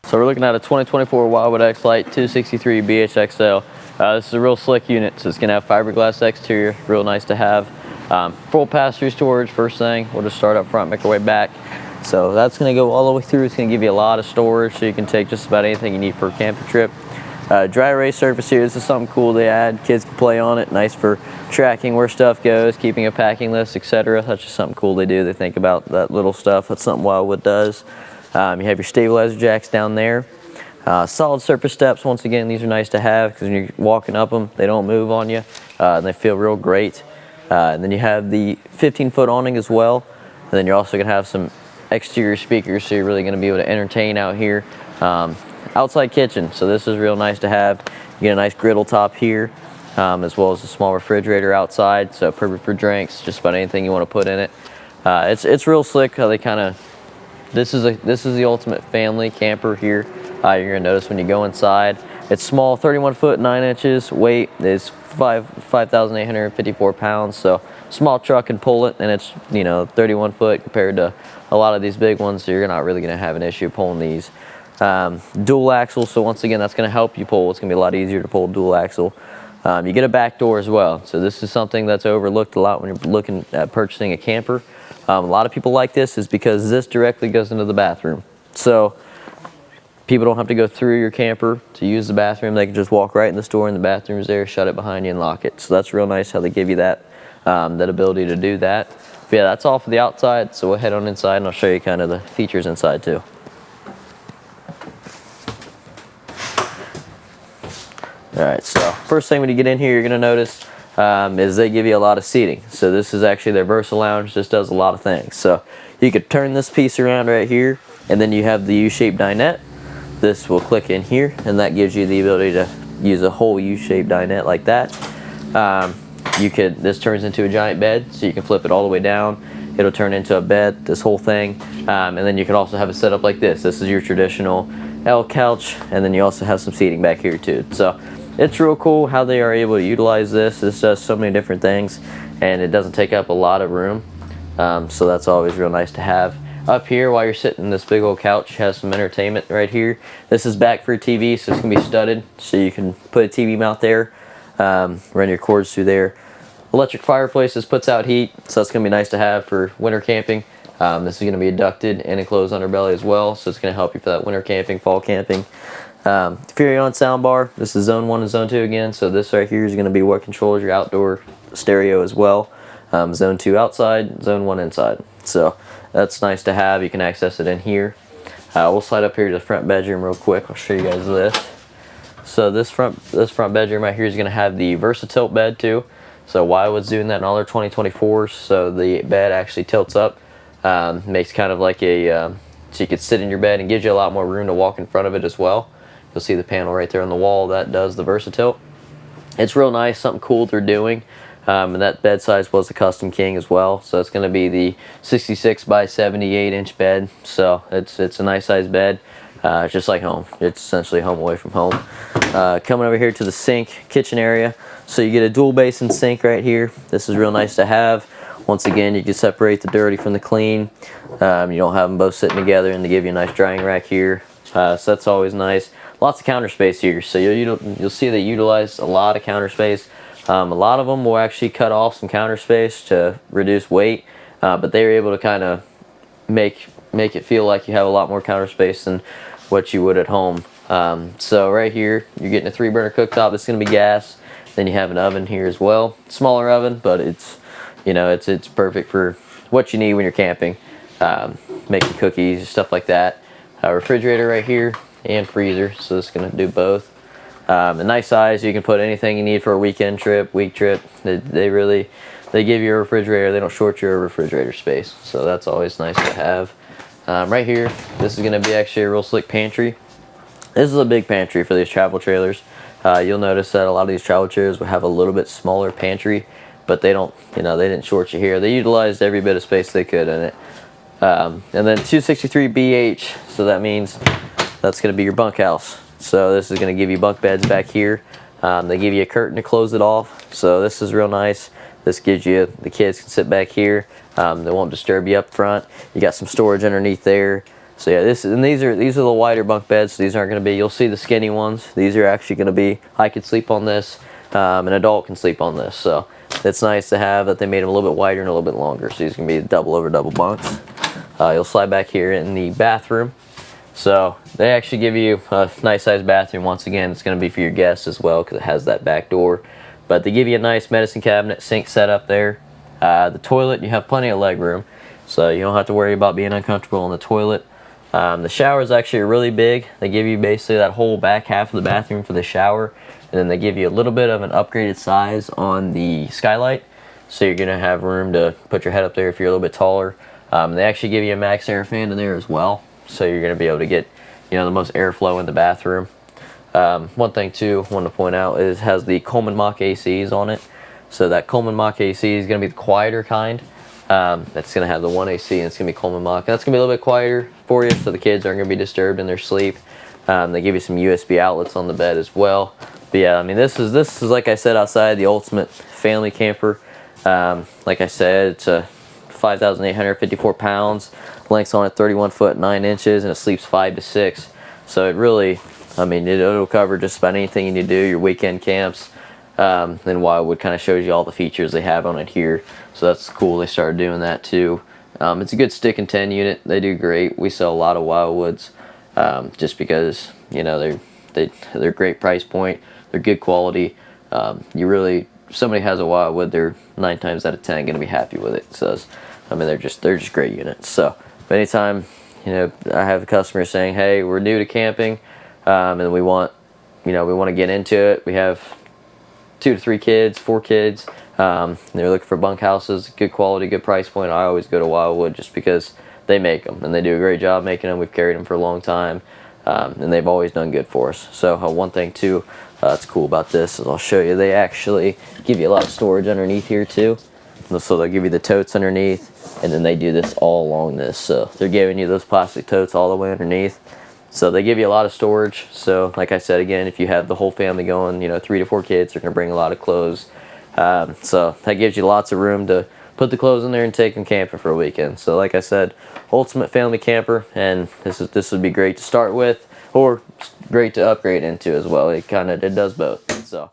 So we're looking at a 2024 Wildwood XLite 263BHXL. This is a real slick unit, so it's going to have fiberglass exterior, real nice to have. Full pass-through storage, first thing. We'll just start up front, make our way back. So that's going to go all the way through. It's going to give you a lot of storage, so you can take just about anything you need for a camping trip. Dry erase surface here. This is something cool they add. Kids can play on it. Nice for tracking where stuff goes, keeping a packing list, etc. That's just something cool they do. They think about that little stuff. That's something Wildwood does. You have your stabilizer jacks down there. Solid surface steps. Once again, these are nice to have because when you're walking up them, they don't move on you. And they feel real great. And then you have the 15-foot awning as well. And then you're also going to have some exterior speakers, so you're really going to be able to entertain out here. Outside kitchen, so this is real nice to have. You get a nice griddle top here, as well as a small refrigerator outside, so perfect for drinks, just about anything you want to put in it. It's real slick how they kind of, this is the ultimate family camper here. You're gonna notice when you go inside, it's small, 31 foot 9 inches. Weight is 5,854 pounds. So small truck can pull it, and it's 31 foot compared to a lot of these big ones. So you're not really gonna have an issue pulling these. Dual axle, so once again that's going to help you pull. It's going to be a lot easier to pull dual axle. You get a back door as well, so this is something that's overlooked a lot when you're looking at purchasing a camper. A lot of people like this is because this directly goes into the bathroom, so people don't have to go through your camper to use the bathroom. They can just walk right in the store and the bathroom's there, shut it behind you and lock it. So that's real nice how they give you that that ability to do that. But yeah, that's all for the outside, so we'll head on inside and I'll show you kind of the features inside too. Alright, so first thing when you get in here, you're going to notice is they give you a lot of seating. So this is actually their Versa Lounge. This does a lot of things. So you could turn this piece around right here, and then you have the U-shaped dinette. This will click in here, and that gives you the ability to use a whole U-shaped dinette like that. This turns into a giant bed, so you can flip it all the way down. It'll turn into a bed, this whole thing. And then you can also have it set up like this. This is your traditional L couch, and then you also have some seating back here too. So it's real cool how they are able to utilize this. This does so many different things, and it doesn't take up a lot of room. So that's always real nice to have. Up here, while you're sitting in this big old couch, has some entertainment right here. This is back for a TV, so it's gonna be studded, so you can put a TV mount there, run your cords through there. Electric fireplace. This puts out heat, so that's gonna be nice to have for winter camping. This is gonna be a ducted and enclosed underbelly as well, so it's gonna help you for that winter camping, fall camping. Furion soundbar. This is zone 1 and zone 2 again, so this right here is going to be what controls your outdoor stereo as well. Zone 2 outside, zone 1 inside, so that's nice to have. You can access it in here. We'll slide up here to the front bedroom real quick. I'll show you guys this. So this front bedroom right here is going to have the Versa tilt bed too. So Wildwood's doing that in all their 2024s, so the bed actually tilts up, makes kind of like a so you could sit in your bed, and gives you a lot more room to walk in front of it as well. You'll see the panel right there on the wall that does the Versa tilt. It's real nice, something cool they're doing. And that bed size was the custom king as well. So it's going to be the 66 by 78 inch bed. So it's a nice size bed. Just like home. It's essentially home away from home. Coming over here to the sink, kitchen area. So you get a dual basin sink right here. This is real nice to have. Once again, you can separate the dirty from the clean. You don't have them both sitting together, and they give you a nice drying rack here. So that's always nice. Lots of counter space here, so you'll see they utilize a lot of counter space. A lot of them will actually cut off some counter space to reduce weight, but they're able to kind of make it feel like you have a lot more counter space than what you would at home. So right here, you're getting a 3-burner cooktop. It's going to be gas. Then you have an oven here as well. Smaller oven, but it's perfect for what you need when you're camping, making cookies, stuff like that. Refrigerator right here, and freezer, so this is going to do both. A nice size. You can put anything you need for a weekend trip, week trip. They give you a refrigerator. They don't short you a refrigerator space, so that's always nice to have. Right here, this is going to be actually a real slick pantry. This is a big pantry for these travel trailers. You'll notice that a lot of these travel trailers will have a little bit smaller pantry, but they don't, they didn't short you here. They utilized every bit of space they could in it. And then 263BH, so that means that's going to be your bunkhouse. So this is going to give you bunk beds back here. They give you a curtain to close it off, so this is real nice. This gives you, the kids can sit back here. They won't disturb you up front. You got some storage underneath there. So yeah, these are the wider bunk beds. So these aren't going to be, you'll see the skinny ones. These are actually going to be, I could sleep on this, an adult can sleep on this. So it's nice to have that they made them a little bit wider and a little bit longer. So these can be double over double bunks. You'll slide back here in the bathroom. So they actually give you a nice sized bathroom. Once again, it's going to be for your guests as well because it has that back door. But they give you a nice medicine cabinet, sink set up there. The toilet, you have plenty of leg room, so you don't have to worry about being uncomfortable in the toilet. The shower is actually really big. They give you basically that whole back half of the bathroom for the shower, and then they give you a little bit of an upgraded size on the skylight. So you're going to have room to put your head up there if you're a little bit taller. They actually give you a max air fan in there as well. So you're going to be able to get, you know, the most airflow in the bathroom. One thing too, I want to point out is it has the Coleman Mach ACs on it. So that Coleman Mach AC is going to be the quieter kind. That's going to have the 1 AC and it's going to be Coleman Mach. That's going to be a little bit quieter for you so the kids aren't going to be disturbed in their sleep. They give you some USB outlets on the bed as well. But yeah, I mean this is like I said outside, the ultimate family camper. Like I said, it's a 5,854 pounds. Length's on it 31 foot 9 inches, and it sleeps 5 to 6. So it really, I mean, it'll cover just about anything you need to do, your weekend camps. Then Wildwood kind of shows you all the features they have on it here. So that's cool, they started doing that too. It's a good stick and 10 unit. They do great. We sell a lot of Wildwoods just because, you know, they're great price point. They're good quality. If somebody has a Wildwood, they're 9 times out of 10 going to be happy with it. So I mean, they're just great units. So anytime, you know, I have a customer saying, hey, we're new to camping, and we want to get into it. We have 2 to 3 kids, 4 kids. They're looking for bunk houses, good quality, good price point. I always go to Wildwood just because they make them, and they do a great job making them. We've carried them for a long time, and they've always done good for us. So one thing too that's cool about this is I'll show you, they actually give you a lot of storage underneath here too. So they'll give you the totes underneath, and then they do this all along this. So they're giving you those plastic totes all the way underneath. So they give you a lot of storage. So like I said, again, if you have the whole family going, you know, 3 to 4 kids, they're going to bring a lot of clothes. So that gives you lots of room to put the clothes in there and take them camping for a weekend. So like I said, ultimate family camper, and this would be great to start with, or great to upgrade into as well. It does both. So